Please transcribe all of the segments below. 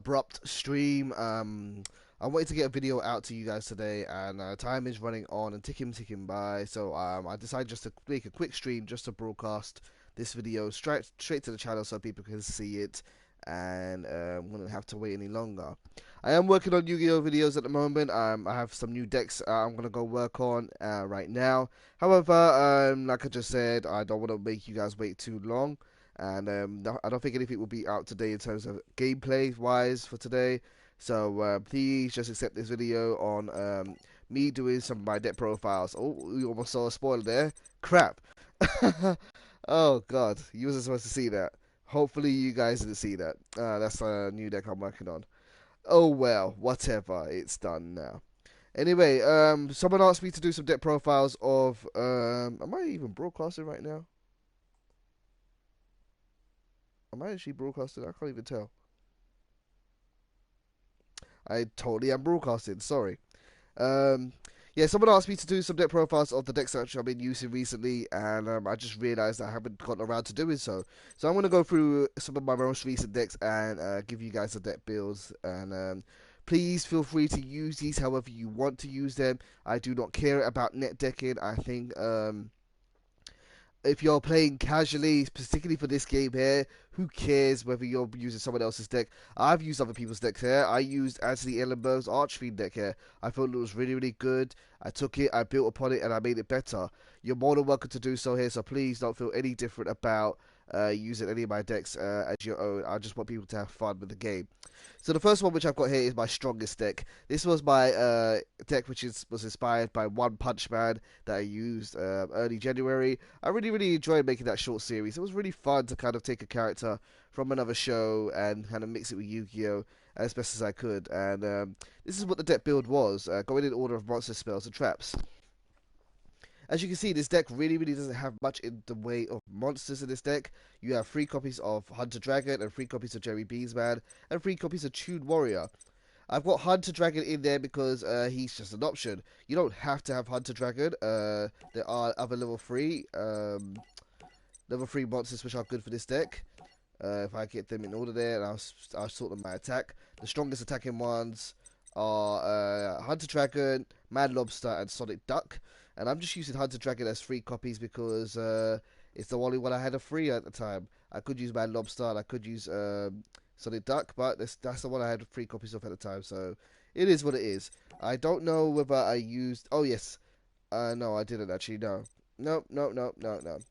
abrupt stream. I wanted to get a video out to you guys today, and time is running on and ticking by. So I decided just to make a quick stream just to broadcast this video straight to the channel so people can see it, and wouldn't have to wait any longer. I am working on Yu-Gi-Oh videos at the moment. I have some new decks I'm gonna go work on right now. However, like I just said, I don't want to make you guys wait too long. And I don't think anything will be out today in terms of gameplay wise for today. So please just accept this video on me doing some of my deck profiles. Oh, you almost saw a spoiler there. Crap. Oh god, you wasn't supposed to see that. Hopefully you guys didn't see that. That's a new deck I'm working on. Oh well, whatever. It's done now. Anyway, someone asked me to do some deck profiles of am I even broadcasting right now? Am I actually broadcasting? I can't even tell. I totally am broadcasting. Sorry. Um, yeah, someone asked me to do some deck profiles of the decks that I've been using recently, and I just realised I haven't gotten around to doing so. So I'm going to go through some of my most recent decks and give you guys the deck builds. And please feel free to use these however you want to use them. I do not care about net decking. I think if you're playing casually, particularly for this game here, who cares whether you're using someone else's deck? I've used other people's decks here. I used Anthony Ellenberg's Archfiend deck here. I thought it was really, really good. I took it, I built upon it, and I made it better. You're more than welcome to do so here, so please don't feel any different about using any of my decks as your own. I just want people to have fun with the game. So the first one which I've got here is my strongest deck. This was my deck which was inspired by One Punch Man that I used early January. I really, really enjoyed making that short series. It was really fun to kind of take a character from another show and kind of mix it with Yu-Gi-Oh! As best as I could. And this is what the deck build was, going in order of monster spells and traps. As you can see, this deck really, really doesn't have much in the way of monsters in this deck. You have 3 copies of Hunter Dragon and 3 copies of Jerry Beansman and 3 copies of Tune Warrior. I've got Hunter Dragon in there because he's just an option. You don't have to have Hunter Dragon. There are other level 3 monsters which are good for this deck. If I get them in order there, and I'll sort them by attack. The strongest attacking ones are Hunter Dragon, Mad Lobster, and Sonic Duck. And I'm just using Hunter Dragon as 3 copies because it's the only one I had of 3 at the time. I could use Mad Lobster and I could use Sonic Duck, but that's the one I had 3 copies of at the time. So it is what it is. I don't know whether I used. Oh yes, no, I didn't actually. No, no.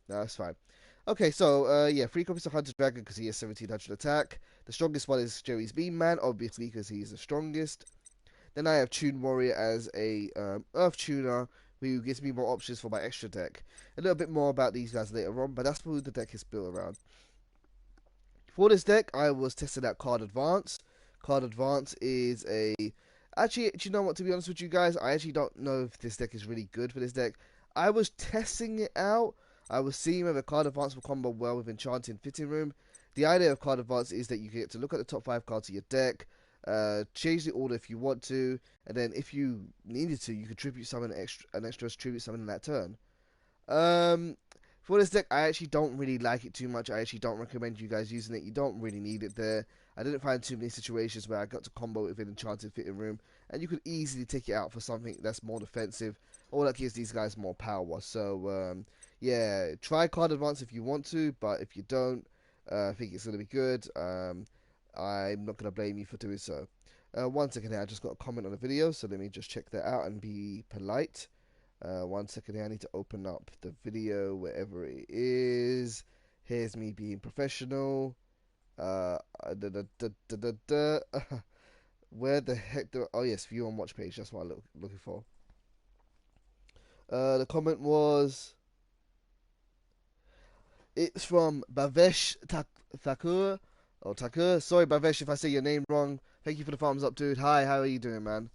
That's fine. Okay, so yeah, 3 copies of Hunter Dragon because he has 1700 attack. The strongest one is Jerry's Beam Man, obviously because he's the strongest. Then I have Tune Warrior as a Earth Tuner who gives me more options for my extra deck. A little bit more about these guys later on, but that's who the deck is built around. For this deck, I was testing out Card Advance. Card Advance is a... Actually, do you know what, to be honest with you guys, I actually don't know if this deck is really good for this deck. I was testing it out. I was seeing whether Card Advance will combo well with Enchanting Fitting Room. The idea of Card Advance is that you get to look at the top 5 cards of your deck, change the order if you want to, and then if you needed to, you could tribute summon an extra tribute summon in that turn. For this deck, I actually don't really like it too much. I actually don't recommend you guys using it. You don't really need it there. I didn't find too many situations where I got to combo it with an Enchanted Fitting Room, and you could easily take it out for something that's more defensive, or that gives these guys more power. So, yeah, try Card Advance if you want to, but if you don't, I think it's going to be good. I'm not going to blame you for doing so. One second here, I just got a comment on the video, so let me just check that out and be polite. One second here, I need to open up the video wherever it is. Here's me being professional. Where the heck do oh yes, view on watch page, that's what I'm looking for. The comment was, it's from Bavesh Thakur. Oh, Takur. Sorry, Bavesh, if I say your name wrong. Thank you for the thumbs up, dude. Hi, how are you doing, man?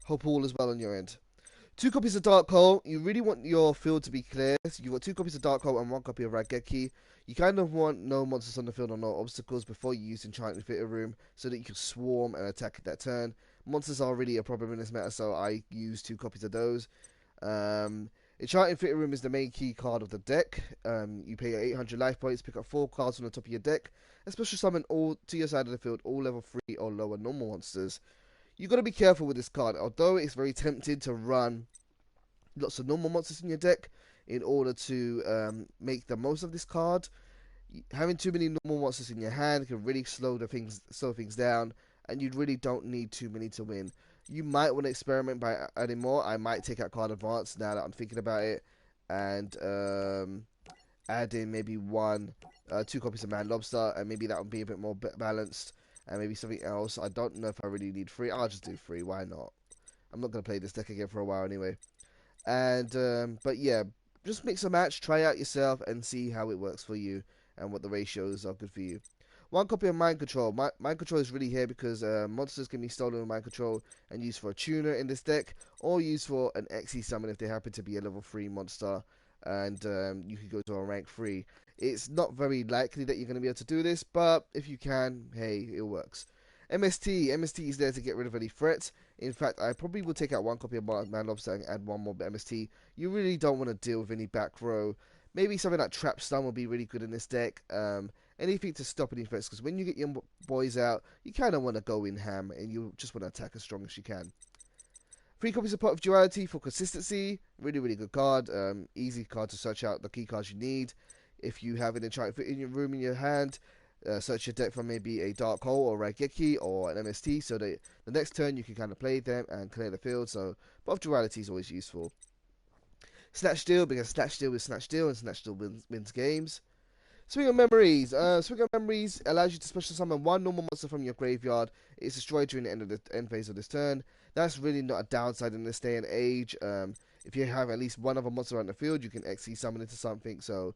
Hope all is well on your end. 2 copies of Dark Hole. You really want your field to be clear. So you've got 2 copies of Dark Hole and 1 copy of Raigeki. You kind of want no monsters on the field or no obstacles before you use Enchanted Fitting Room so that you can swarm and attack at that turn. Monsters are really a problem in this meta, so I use 2 copies of those. Enchanting Fitting Room is the main key card of the deck. You pay your 800 life points, pick up 4 cards from the top of your deck, and special summon all to your side of the field all level 3 or lower normal monsters. You got to be careful with this card, although it's very tempting to run lots of normal monsters in your deck in order to make the most of this card. Having too many normal monsters in your hand can really slow things down, and you really don't need too many to win. You might want to experiment by adding more. I might take out card advance now that I'm thinking about it, and add in maybe 2 copies of Mad Lobster, and maybe that would be a bit more balanced, and maybe something else. I don't know if I really need 3. I'll just do 3. Why not? I'm not going to play this deck again for a while anyway. And but yeah, just mix a match, try out yourself, and see how it works for you and what the ratios are good for you. 1 copy of Mind Control. Mind Control is really here because monsters can be stolen with Mind Control and used for a tuner in this deck, or used for an XE summon if they happen to be a level 3 monster, and you can go to a rank 3. It's not very likely that you're going to be able to do this, but if you can, hey, it works. MST is there to get rid of any threats. In fact, I probably will take out 1 copy of Man Lobster and add 1 more MST. You really don't want to deal with any back row. Maybe something like Trap Stun will be really good in this deck. Anything to stop any threats, because when you get your boys out, you kind of want to go in ham, and you just want to attack as strong as you can. 3 copies of Pot of Duality for consistency. Really, really good card. Easy card to search out the key cards you need. If you have an Enchanted Fit in your room in your hand, search your deck for maybe a Dark Hole or Raigeki or an MST, so that the next turn you can kind of play them and clear the field. So Pot of Duality is always useful. Snatch Steal, because Snatch Steal is Snatch Steal, and Snatch Steal wins games. Swing of Memories. Swing of Memories allows you to special summon 1 normal monster from your graveyard. It's destroyed during the end phase of this turn. That's really not a downside in this day and age. If you have at least 1 other monster on the field, you can XE summon into something. So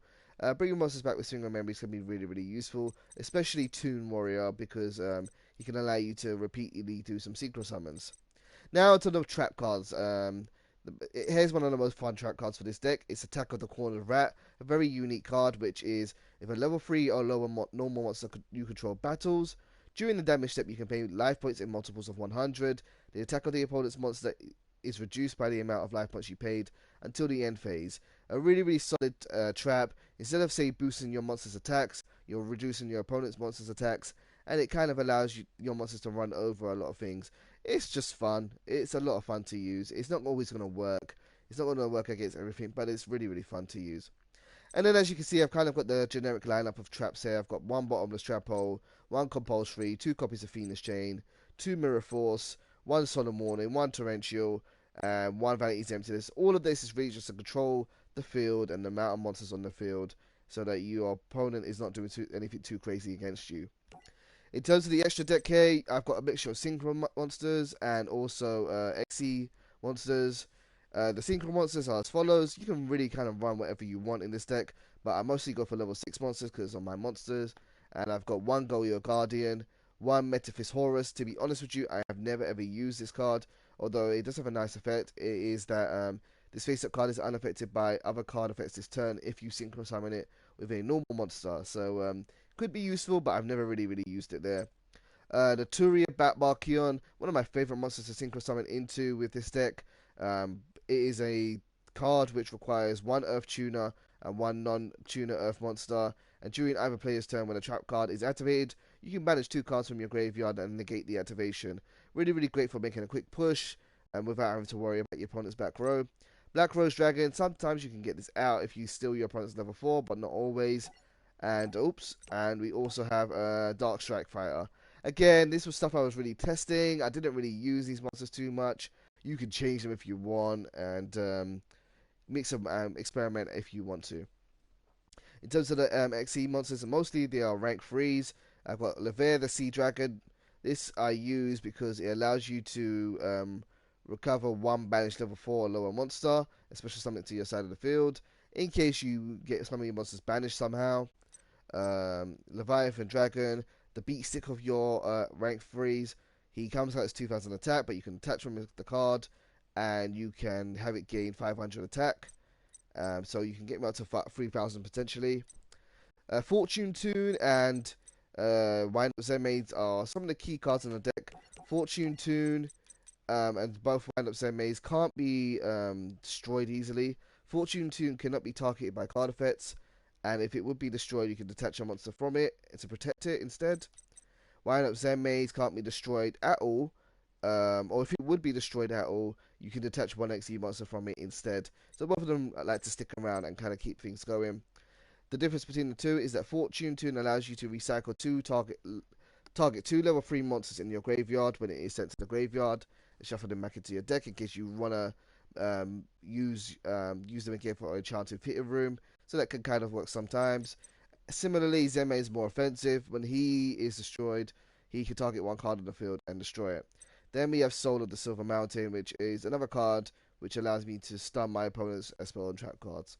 bringing monsters back with Swing of Memories can be really, really useful, especially Toon Warrior, because he can allow you to repeatedly do some synchro summons. Now to the trap cards. Here's one of the most fun trap cards for this deck. It's Attack of the Cornered Rat, a very unique card, which is if a level 3 or lower normal monster you control battles, during the damage step you can pay life points in multiples of 100. The attack of the opponent's monster is reduced by the amount of life points you paid until the end phase. A really, really solid trap. Instead of, say, boosting your monster's attacks, you're reducing your opponent's monster's attacks, and it kind of allows your monsters to run over a lot of things. It's just fun. It's a lot of fun to use. It's not always going to work. It's not going to work against everything, but it's really, really fun to use. And then, as you can see, I've kind of got the generic lineup of traps here. I've got 1 Bottomless Trap Hole, 1 Compulsory, 2 copies of Phoenix Chain, 2 Mirror Force, 1 Solemn Warning, 1 Torrential, and 1 Vanity's Emptiness. All of this is really just to control the field and the amount of monsters on the field, so that your opponent is not doing anything too crazy against you. In terms of the extra deck here, I've got a mixture of Synchro monsters and also XE monsters. The Synchro monsters are as follows. You can really kind of run whatever you want in this deck, but I mostly go for level 6 monsters because of my monsters. And I've got 1 Goyo Guardian, 1 Metaphys Horus. To be honest with you, I have never ever used this card, although it does have a nice effect. It is that this face-up card is unaffected by other card effects this turn if you synchro summon it with a normal monster. So could be useful, but I've never really used it there. The Turia Batbar Kion, one of my favorite monsters to synchro summon into with this deck. It is a card which requires 1 Earth Tuner and 1 non-tuner Earth monster. And during either player's turn, when a trap card is activated, you can banish 2 cards from your graveyard and negate the activation. Really, really great for making a quick push and without having to worry about your opponent's back row. Black Rose Dragon, sometimes you can get this out if you steal your opponent's level 4, but not always. And we also have Dark Strike Fighter. Again, this was stuff I was really testing. I didn't really use these monsters too much. You can change them if you want, and mix them, experiment if you want to. In terms of the XE monsters, mostly they are rank 3s. I've got Leviathan the Sea Dragon. This I use because it allows you to recover 1 banished level 4 or lower monster, especially something to your side of the field, in case you get some of your monsters banished somehow. Leviathan Dragon, the beat stick of your rank 3s. He comes out as 2000 attack, but you can attach him with the card, and you can have it gain 500 attack. So you can get him up to 3000 potentially. Fortune Tune and Wind Up Zenmaids are some of the key cards in the deck. Fortune Tune and both Wind Up Zenmaids can't be destroyed easily. Fortune Tune cannot be targeted by card effects, and if it would be destroyed, you can detach a monster from it to protect it instead. Wind Up Zen Maze can't be destroyed at all, or if it would be destroyed at all, you can detach one XE monster from it instead. So both of them like to stick around and kind of keep things going. The difference between the two is that Fortune Tune allows you to recycle target 2 level 3 monsters in your graveyard when it is sent to the graveyard, and shuffle them back into your deck in case you wanna use them again for a enchanted fitting room. So that can kind of work sometimes. Similarly, Zeme is more offensive. When he is destroyed, he can target one card on the field and destroy it. Then we have Soul of the Silver Mountain, which is another card which allows me to stun my opponent's spell and trap cards.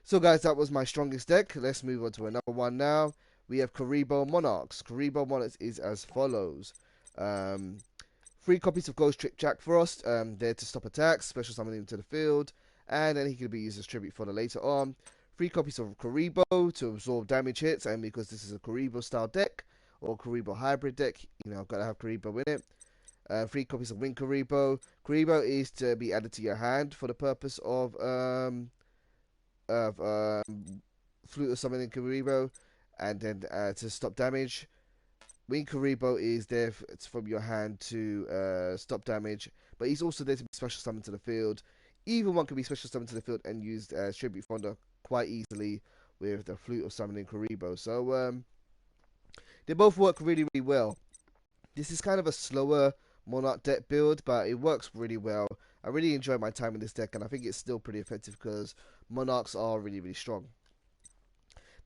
So guys, that was my strongest deck. Let's move on to another one now. We have Kuriboh Monarchs. Kuriboh Monarchs is as follows. 3 copies of Ghost Trick Jack Frost, there to stop attacks, special summon him to the field, and then he can be used as tribute fodder later on. 3 copies of Kuriboh to absorb damage hits, and because this is a Kuriboh style deck, or Kuriboh hybrid deck, you know, gotta have Kuriboh in it. 3 copies of Wing Kuriboh. Kuriboh is to be added to your hand for the purpose of Flute of Summoning Kuriboh, and then to stop damage. Wing Kuriboh is there from your hand to stop damage, but he's also there to be special summoned to the field. Either one can be special summoned to the field and used as tribute fodder quite easily with the Flute of Summoning Kuriboh. So they both work really, really well. This is kind of a slower Monarch deck build, but it works really well. I really enjoy my time in this deck, and I think it's still pretty effective because Monarchs are really, really strong.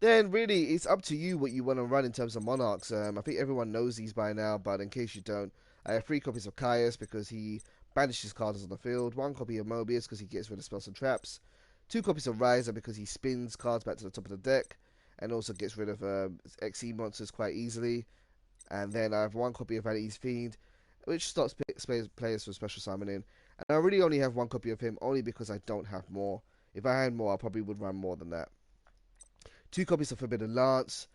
Then really, it's up to you what you want to run in terms of Monarchs. I think everyone knows these by now, but in case you don't, I have 3 copies of Caius because he banishes cards on the field, 1 copy of Mobius because he gets rid of spells and traps, 2 copies of Riser because he spins cards back to the top of the deck and also gets rid of XE monsters quite easily, and then I have 1 copy of Vanity's Fiend, which stops players from special summoning, and I really only have 1 copy of him only because I don't have more. If I had more, I probably would run more than that. 2 copies of Forbidden Lance,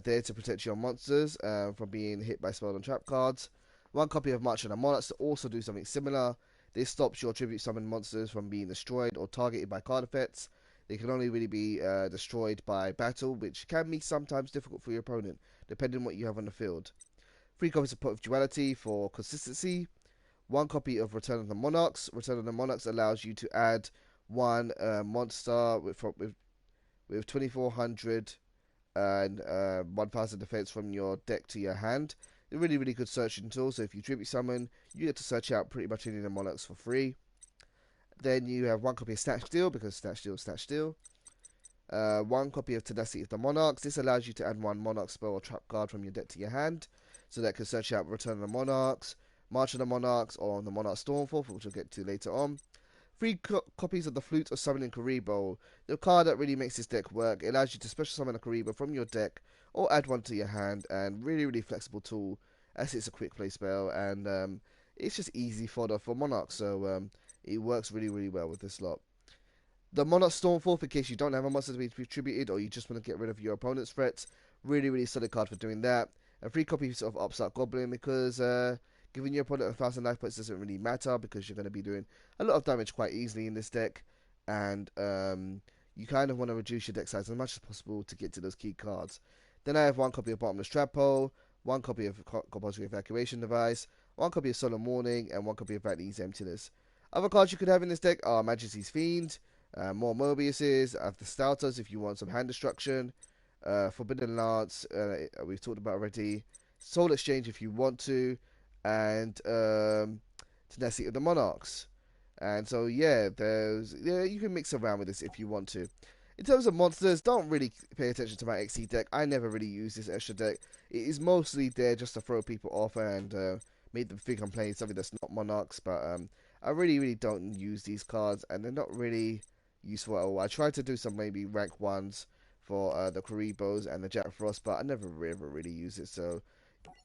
there to protect your monsters from being hit by spell and trap cards. 1 copy of March of the Monarchs to also do something similar. This stops your tribute summon monsters from being destroyed or targeted by card effects. They can only really be destroyed by battle, which can be sometimes difficult for your opponent, depending on what you have on the field. 3 copies of Pot of Duality for consistency. 1 copy of Return of the Monarchs. Return of the Monarchs allows you to add 1 monster with 2400 and 1000 defense from your deck to your hand. A really, really good searching tool. So if you tribute summon, you get to search out pretty much any of the Monarchs for free. Then you have 1 copy of Snatch Steal because Snatch Steal, Snatch Steal. 1 copy of Tenacity of the Monarchs. This allows you to add 1 Monarch spell or trap card from your deck to your hand. So that can search out Return of the Monarchs, March of the Monarchs, or the Monarch Stormforth, which we'll get to later on. 3 copies of the Flute of Summoning Kuriboh. The card that really makes this deck work. It allows you to special summon a Kuriboh from your deck or add 1 to your hand, and really, really flexible tool as it's a quick play spell, and it's just easy fodder for Monarch, so it works really, really well with this lot. The Monarch Stormforth, in case you don't have a monster to be attributed or you just want to get rid of your opponent's threats, really, really solid card for doing that. And 3 copies of Upstart Goblin because giving your opponent 1000 life points doesn't really matter because you're going to be doing a lot of damage quite easily in this deck, and you kind of want to reduce your deck size as much as possible to get to those key cards. Then I have 1 copy of Bottomless Trap Hole, 1 copy of Compulsory Evacuation Device, 1 copy of Solemn Warning, and 1 copy of Vanity's Emptiness. Other cards you could have in this deck are Majesty's Fiend, more Mobiuses, the Starters if you want some hand destruction, Forbidden Lance, we've talked about already, Soul Exchange if you want to, and Tenacity of the Monarchs. And so yeah, you can mix around with this if you want to. In terms of monsters, don't really pay attention to my XE deck. I never really use this extra deck. It is mostly there just to throw people off and make them think I'm playing something that's not Monarchs. But I really, really don't use these cards, and they're not really useful at all. I tried to do some maybe rank ones for the Kuribohs and the Jack Frost, but I never ever really use it. So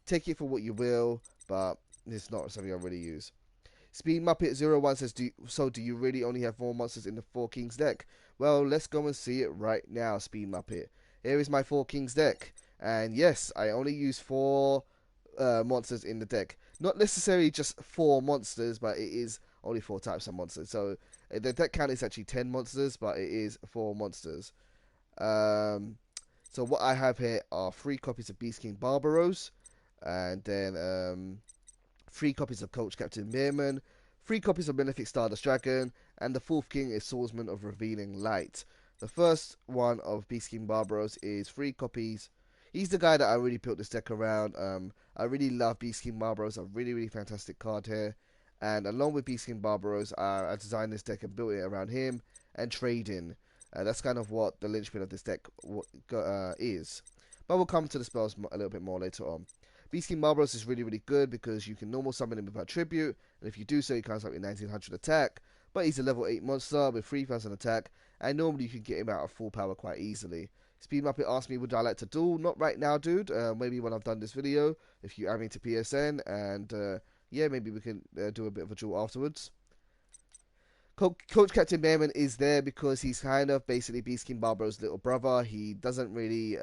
take it for what you will, but it's not something I really use. Speed Muppet01 says, do you really only have 4 monsters in the 4 Kings deck? Well, let's go and see it right now, Speed Muppet. Here is my 4 Kings deck. And yes, I only use 4 monsters in the deck. Not necessarily just 4 monsters, but it is only 4 types of monsters. So The deck count is actually 10 monsters, but it is 4 monsters. So what I have here are 3 copies of Beast King Barbaros, and then 3 copies of Coach Captain Beerman, 3 copies of Malefic Stardust Dragon, and the 4th king is Swordsman of Revealing Light. The first one of Beast King Barbaros is 3 copies. He's the guy that I really built this deck around. I really love Beast King Barbaros, a really fantastic card here. And along with Beast King Barbaros, I designed this deck and built it around him and trading. That's kind of what the linchpin of this deck is. But we'll come to the spells a little bit more later on. Beast King Barbaros is really good because you can normal summon him without tribute, and if you do so, he comes up with 1900 attack. But he's a level 8 monster with 3000 attack, and normally you can get him out of full power quite easily. Speed Muppet asked me, would I like to duel? Not right now, dude. Maybe when I've done this video, if you add me to PSN, and yeah, maybe we can do a bit of a duel afterwards. Coach Captain Beerman is there because he's kind of basically Beast King Barbaros' little brother. He doesn't really he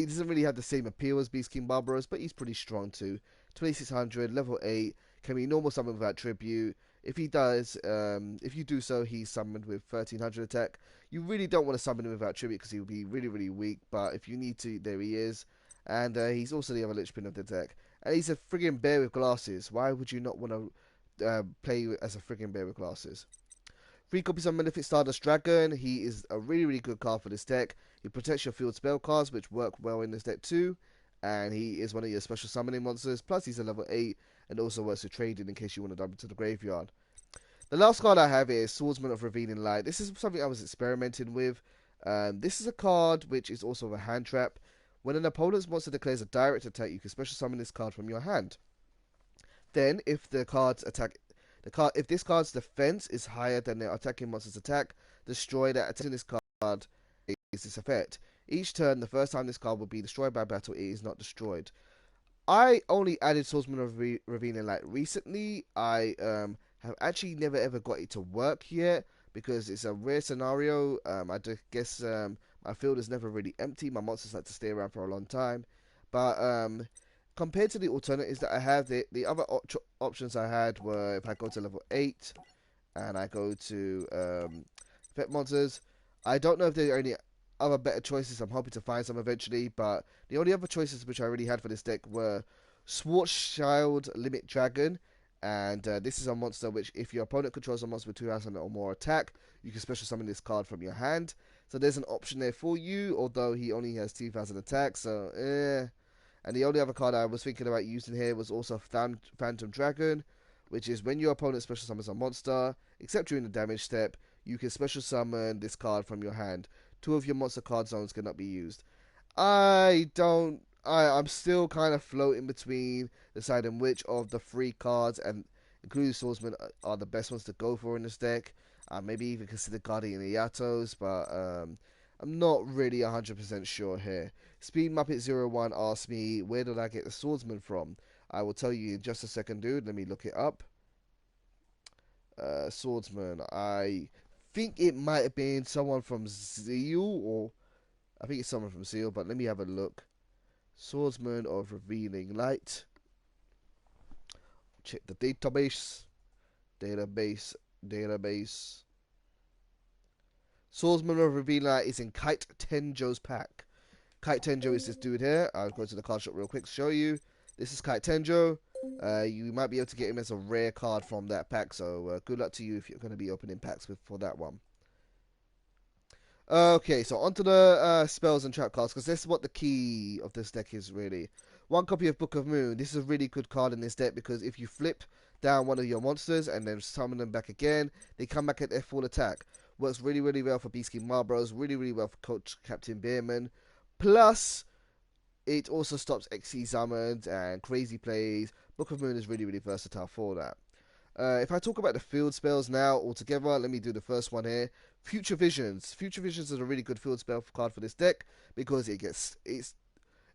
doesn't really have the same appeal as Beast King Barbaros, but he's pretty strong too. 2600, level 8, can be normal summon without tribute. If he does, if you do so, he's summoned with 1300 attack. You really don't want to summon him without tribute because he will be really weak, but if you need to, there he is. And he's also the other linchpin of the deck. And he's a friggin' bear with glasses. Why would you not want to play as a friggin' bear with glasses? 3 copies of Malefic Stardust Dragon. He is a really good card for this deck. He protects your field spell cards, which work well in this deck too. And he is one of your special summoning monsters. Plus, he's a level 8 and also works with trading in case you want to dump into the graveyard. The last card I have is Swordsman of Revealing Light. This is something I was experimenting with. This is a card which is also a hand trap. When an opponent's monster declares a direct attack, you can special summon this card from your hand. Then, if the card's attack if this card's defense is higher than the attacking monster's attack, destroy that attack in this card is this effect. Each turn, the first time this card will be destroyed by battle, it is not destroyed. I only added Swordsman of Revealing Light recently. I have actually never ever got it to work yet because it's a rare scenario. I guess my field is never really empty. My monsters like to stay around for a long time. But compared to the alternatives that I have, the other options I had were if I go to level 8 and I go to Pet Monsters. I don't know if there are any other better choices. I'm hoping to find some eventually, but the only other choices which I really had for this deck were Schwarzschild Limit Dragon, and this is a monster which, if your opponent controls a monster with 2000 or more attack, you can special summon this card from your hand. So there's an option there for you, although he only has 2000 attack, so And the only other card I was thinking about using here was also Phantom Dragon, which is when your opponent special summons a monster, except during the damage step, you can special summon this card from your hand. 2 of your monster card zones cannot be used. I'm still kind of floating between deciding which of the 3 cards, and including Swordsman, are the best ones to go for in this deck. Maybe even consider Guardian Yatos, but I'm not really 100% sure here. Speed Muppet 01 asked me, where did I get the Swordsman from? I will tell you in just a second, dude. Let me look it up. Swordsman. I think it might have been someone from Zeal, or I think it's someone from Zeal, but let me have a look. Swordsman of Revealing Light. Check the database. Database. Swordsman of Revealing Light is in Kite Tenjo's pack. Kite Tenjo is this dude here. I'll go to the card shop real quick to show you. This is Kite Tenjo. You might be able to get him as a rare card from that pack, so good luck to you if you're going to be opening packs for that one. Okay, so onto the spells and trap cards, because this is what the key of this deck is really. 1 copy of Book of Moon. This is a really good card in this deck because if you flip down one of your monsters and then summon them back again, they come back at their full attack. Works really well for Beast King Marlboros, really well for Coach Captain Beerman. Plus, it also stops XC summons and crazy plays. Book of Moon is really versatile for that. If I talk about the field spells now altogether, let me do the first one here. Future Visions. Future Visions is a really good field spell card for this deck because it's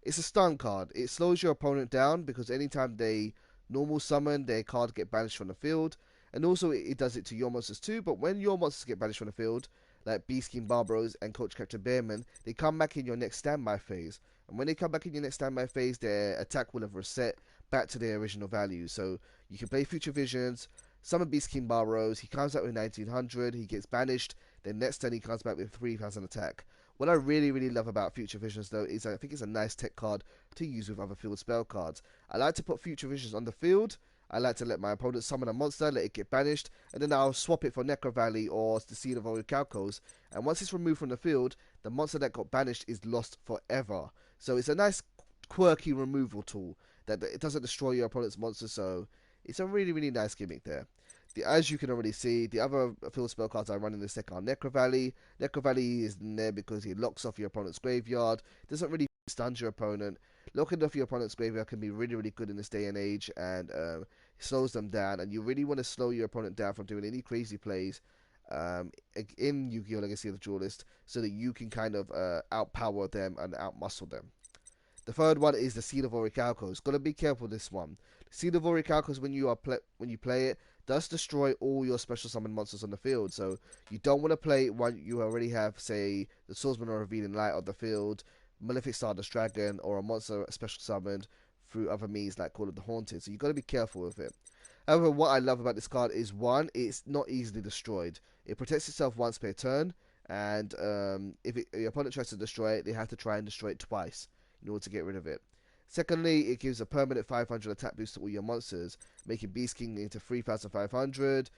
a stun card. It slows your opponent down because anytime they normal summon, their card get banished from the field. And also it does it to your monsters too, but when your monsters get banished from the field, like Beast King Barbaros and Coach Captain Beerman, they come back in your next standby phase. And when they come back in your next standby phase, their attack will have reset back to their original value. So you can play Future Visions, Summon Beast King Barrows. He comes out with 1900. He gets banished. Then next turn he comes back with 3000 attack. What I really love about Future Visions though is I think it's a nice tech card to use with other field spell cards. I like to put Future Visions on the field. I like to let my opponent summon a monster, let it get banished, and then I'll swap it for Necro Valley or the Seed of Orichalcos. And once it's removed from the field, the monster that got banished is lost forever. So it's a nice quirky removal tool that it doesn't destroy your opponent's monster, so it's a really nice gimmick there. As you can already see, the other field spell cards I run in this deck are Necro Valley. Necro Valley is in there because he locks off your opponent's graveyard, doesn't really stun your opponent. Locking off your opponent's graveyard can be really good in this day and age, and slows them down, and you really want to slow your opponent down from doing any crazy plays in Yu-Gi-Oh! Legacy of the Duelist, so that you can kind of outpower them and outmuscle them. The third one is the Seed of Orichalcos. Gotta be careful with this one. The Seed of Orichalcos, when you play it, does destroy all your special summon monsters on the field. So you don't want to play one you already have, say, the Swordsman or Revealing Light on the field, Malefic Stardust Dragon, or a monster special summoned through other means like Call of the Haunted. So you gotta be careful with it. However, what I love about this card is one, it's not easily destroyed. It protects itself once per turn, and if your opponent tries to destroy it, they have to try and destroy it twice in order to get rid of it. Secondly, it gives a permanent 500 attack boost to all your monsters, making Beast King into 3500,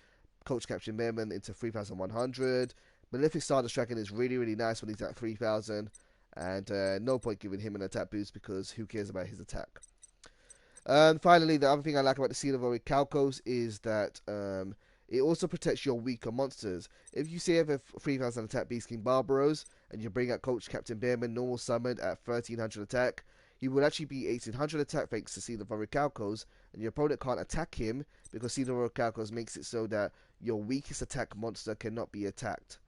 Coach Captain Bearman into 3100. Malefic Stardust Dragon is really nice when he's at 3000, and no point giving him an attack boost because who cares about his attack. And finally, the other thing I like about the Seed of Orichalcos is that it also protects your weaker monsters. If you say you have a 3000 attack Beast King Barbaros and you bring out Coach Captain Bearman normal summoned at 1300 attack, he will actually be 1800 attack thanks to Seed of Orichalcos, and your opponent can't attack him because Seed of Orichalcos makes it so that your weakest attack monster cannot be attacked.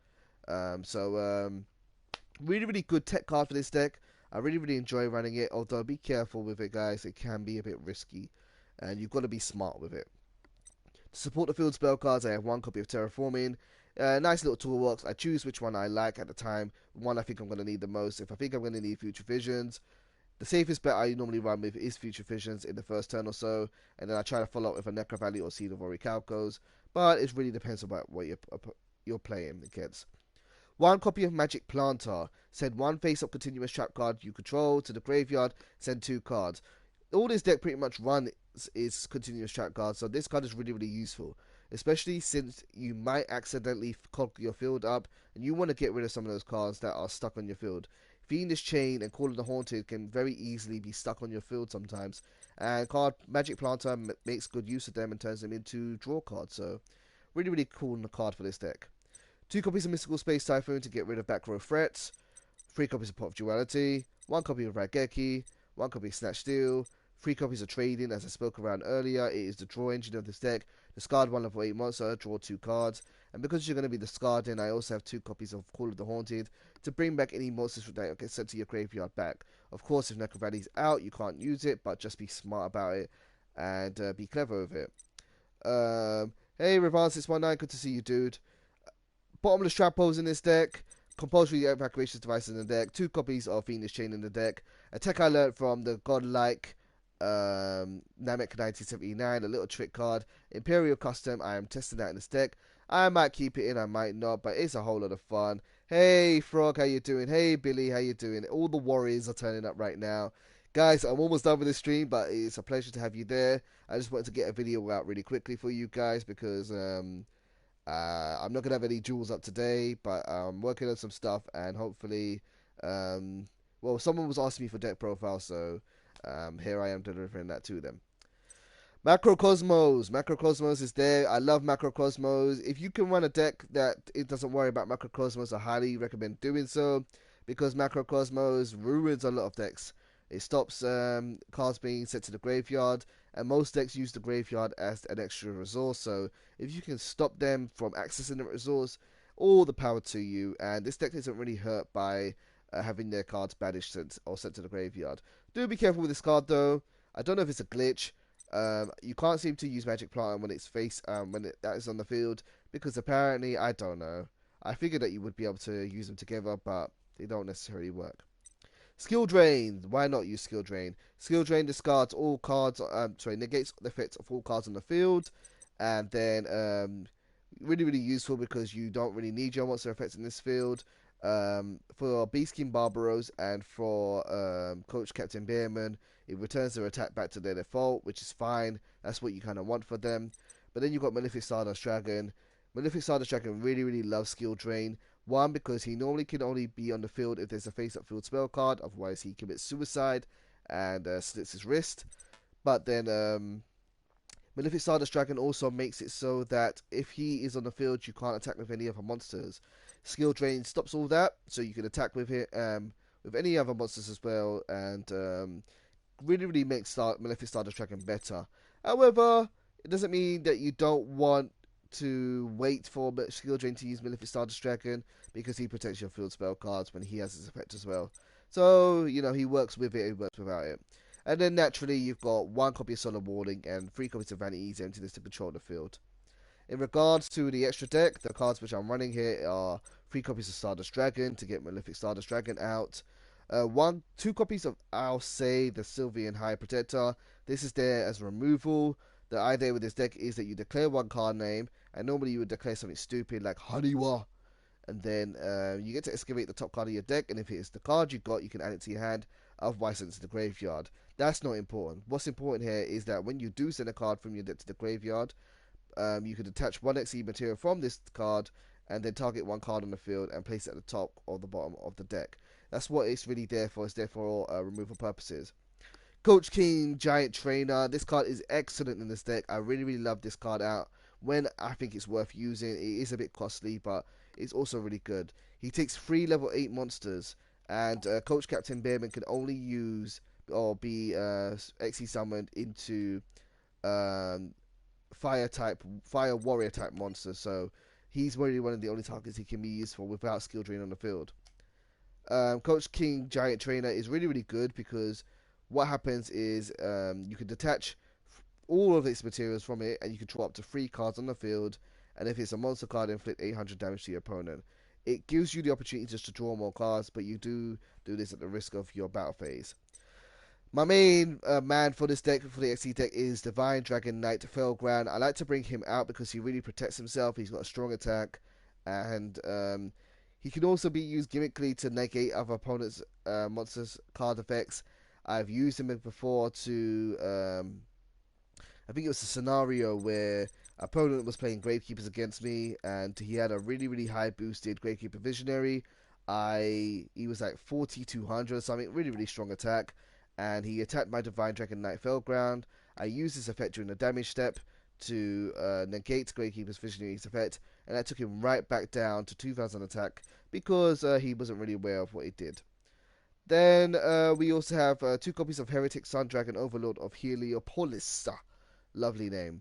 Really good tech card for this deck. I really enjoy running it, although be careful with it, guys. It can be a bit risky, and you've got to be smart with it. To support the field spell cards, I have one copy of Terraforming. Nice little toolbox. I choose which one I like at the time, one I think I'm going to need the most. If I think I'm going to need Future Visions, the safest bet I normally run with is Future Visions in the first turn or so, and then I try to follow up with a Necro Valley or Seed of Orichalcos, but it really depends on what you're playing against. One copy of Magic Planter. Send one face-up continuous trap card you control to the graveyard. Send 2 cards. All this deck pretty much runs is continuous trap cards, so this card is really useful. Especially since you might accidentally clog your field up, and you want to get rid of some of those cards that are stuck on your field. Fiendish Chain and Call of the Haunted can very easily be stuck on your field sometimes, and Magic Planter makes good use of them and turns them into draw cards, so really cool card for this deck. 2 copies of Mystical Space Typhoon to get rid of back row threats, 3 copies of Pot of Duality, 1 copy of Raigeki, 1 copy of Snatch Steel, 3 copies of Trading, as I spoke around earlier. It is the draw engine of this deck. Discard 1 level 8 monster, draw 2 cards, and because you're going to be discarding, I also have 2 copies of Call of the Haunted to bring back any monsters that get sent to your graveyard back. Of course, if Necro Valley's out, you can't use it, but just be smart about it and be clever with it. Hey, Revan619, good to see you, dude. Bottomless Trap Holes in this deck, compulsory evacuation devices in the deck, 2 copies of Fiendish Chain in the deck, a tech I learned from the godlike Namek 1979, a little trick card, Imperial Custom. I am testing that in this deck. I might keep it in, I might not, but it's a whole lot of fun. Hey Frog, how you doing? Hey Billy, how you doing? All the warriors are turning up right now. Guys, I'm almost done with the stream, but it's a pleasure to have you there. I just wanted to get a video out really quickly for you guys because I'm not going to have any jewels up today, but I'm working on some stuff, and hopefully, well, someone was asking me for deck profile, so here I am delivering that to them. Macrocosmos. Macrocosmos is there. I love Macrocosmos. If you can run a deck that it doesn't worry about Macrocosmos, I highly recommend doing so, because Macrocosmos ruins a lot of decks. It stops cards being sent to the graveyard, and most decks use the graveyard as an extra resource, so if you can stop them from accessing the resource, all the power to you. And this deck isn't really hurt by having their cards banished or sent to the graveyard. Do be careful with this card though. I don't know if it's a glitch. You can't seem to use Magic Plant when it's that is on the field, because apparently, I don't know. I figured that you would be able to use them together, but they don't necessarily work. Skill Drain. Why not use Skill Drain? Skill Drain discards all cards, negates the effects of all cards on the field. And then really useful because you don't really need your monster effects in this field. For Beast King Barbaros and for Coach Captain Bearman, it returns their attack back to their default, which is fine. That's what you kind of want for them. But then you've got Malefic Stardust Dragon. Malefic Stardust Dragon really loves skill drain. One, because he normally can only be on the field if there's a face-up field spell card, otherwise he commits suicide and slits his wrist. But then Malefic Stardust Dragon also makes it so that if he is on the field, you can't attack with any other monsters. Skill Drain stops all that, so you can attack with it with any other monsters as well, and really makes Malefic Stardust Dragon better. However, it doesn't mean that you don't want to wait for Skill Drain to use Malefic Stardust Dragon, because he protects your field spell cards when he has his effect as well. So, you know, he works with it, he works without it. And then naturally, you've got 1 copy of Solar Warning and 3 copies of Vanity's Emptiness to control the field. In regards to the extra deck, the cards which I'm running here are 3 copies of Stardust Dragon to get Malefic Stardust Dragon out. 2 copies of, I'll say, the Sylvian High Protector. This is there as removal. The idea with this deck is that you declare 1 card name, and normally you would declare something stupid like Haniwa. And then you get to excavate the top card of your deck, and if it is the card you got, you can add it to your hand, otherwise send it to the graveyard. That's not important. What's important here is that when you do send a card from your deck to the graveyard, you can attach 1 XE material from this card and then target 1 card on the field and place it at the top or the bottom of the deck. That's what it's really there for. It's there for removal purposes. Coach King Giant Trainer. This card is excellent in this deck. I really love this card out when I think it's worth using. It is a bit costly, but it's also really good. He takes 3 level 8 monsters, and Coach Captain Bearman can only use or be XE summoned into fire warrior type monsters. So he's really one of the only targets he can be used for without skill drain on the field. Coach King Giant Trainer is really good because what happens is you can detach all of its materials from it, and you can draw up to 3 cards on the field, and if it's a monster card, inflict 800 damage to your opponent. It gives you the opportunity just to draw more cards, but you do this at the risk of your battle phase. My main man for this deck, for the XE deck, is Divine Dragon Knight Fellground. I like to bring him out because he really protects himself. He's got a strong attack, and he can also be used gimmickly to negate other opponents' monsters' card effects. I've used him before to, I think it was a scenario where opponent was playing Gravekeepers against me, and he had a really high boosted Gravekeeper Visionary. He was like 4200 or something, really strong attack, and he attacked my Divine Dragon Knight Fellground. I used this effect during the damage step to negate Gravekeeper's Visionary's effect, and that took him right back down to 2000 attack because he wasn't really aware of what he did. Then we also have 2 copies of Heretic Sun Dragon Overlord of Heliopolis. Lovely name.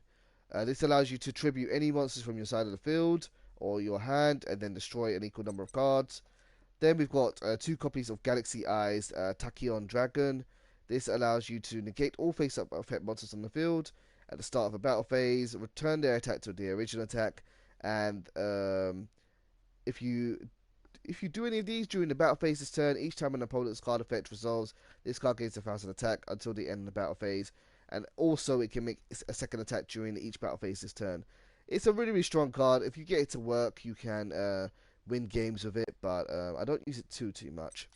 This allows you to tribute any monsters from your side of the field or your hand and then destroy an equal number of cards. Then we've got 2 copies of Galaxy Eyes Tachyon Dragon. This allows you to negate all face-up effect monsters on the field at the start of a battle phase, return their attack to the original attack, and if you do any of these during the battle phase this turn, each time an opponent's card effect resolves, this card gains 1000 attack until the end of the battle phase, and also it can make a second attack during each battle phase this turn. It's a really strong card. If you get it to work, you can win games with it, but I don't use it too much.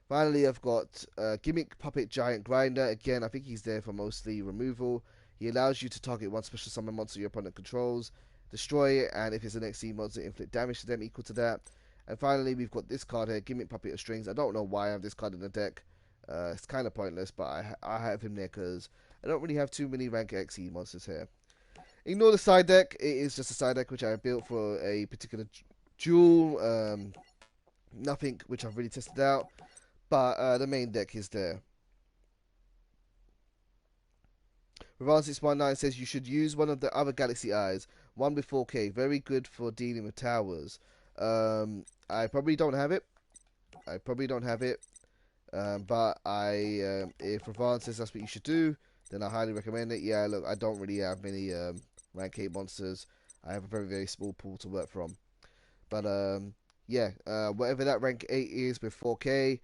Finally, I've got Gimmick Puppet Giant Grinder. Again, I think he's there for mostly removal. He allows you to target 1 special summon monster your opponent controls, destroy it, and if it's an XE monster, inflict damage to them equal to that. And finally, we've got this card here, Gimmick Puppet of Strings. I don't know why I have this card in the deck. It's kind of pointless, but I have him there because I don't really have too many rank XE monsters here. Ignore the side deck. It is just a side deck which I built for a particular duel. Nothing which I've really tested out. But the main deck is there. Revan619 says you should use one of the other Galaxy Eyes. One with 4K. Very good for dealing with towers. I probably don't have it. But if Revan says that's what you should do, then I highly recommend it. Yeah, look, I don't really have many rank 8 monsters. I have a very small pool to work from. But yeah, whatever that rank 8 is with 4K,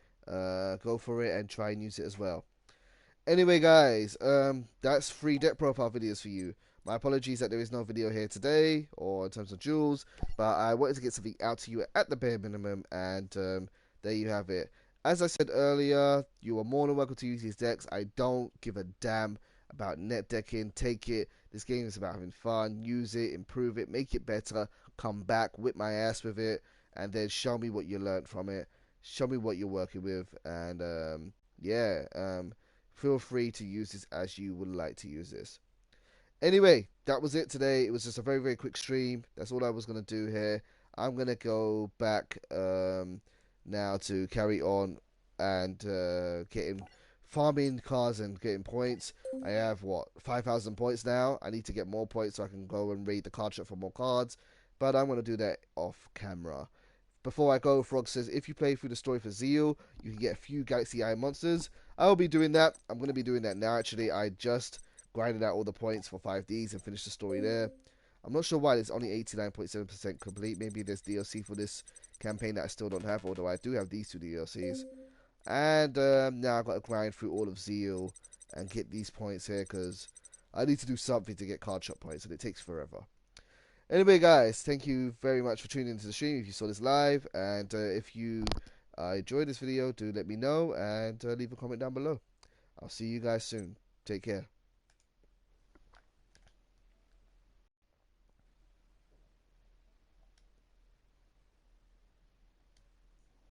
go for it and try and use it as well. Anyway, guys, that's 3 deck profile videos for you. My apologies that there is no video here today, or in terms of duels, but I wanted to get something out to you at the bare minimum, and there you have it. As I said earlier, you are more than welcome to use these decks. I don't give a damn about net decking. Take it. This game is about having fun. Use it, improve it, make it better. Come back, whip my ass with it, and then show me what you learned from it. Show me what you're working with, and feel free to use this as you would like to use this. Anyway, that was it today. It was just a very, very quick stream. That's all I was going to do here. I'm going to go back now to carry on and getting farming cards and getting points. I have, 5,000 points now. I need to get more points so I can go and raid the card shop for more cards. But I'm going to do that off camera. Before I go, Frog says, if you play through the story for Zeal, you can get a few Galaxy Eye monsters. I'll be doing that. I'm going to be doing that now, actually. I just grinded out all the points for 5Ds and finished the story there. I'm not sure why it's only 89.7% complete. Maybe there's DLC for this campaign that I still don't have, although I do have these 2 DLCs. And now I've got to grind through all of Zeal and get these points here, because I need to do something to get card shop points, and it takes forever. Anyway, guys, thank you very much for tuning into the stream if you saw this live. And if you enjoyed this video, do let me know and leave a comment down below. I'll see you guys soon. Take care.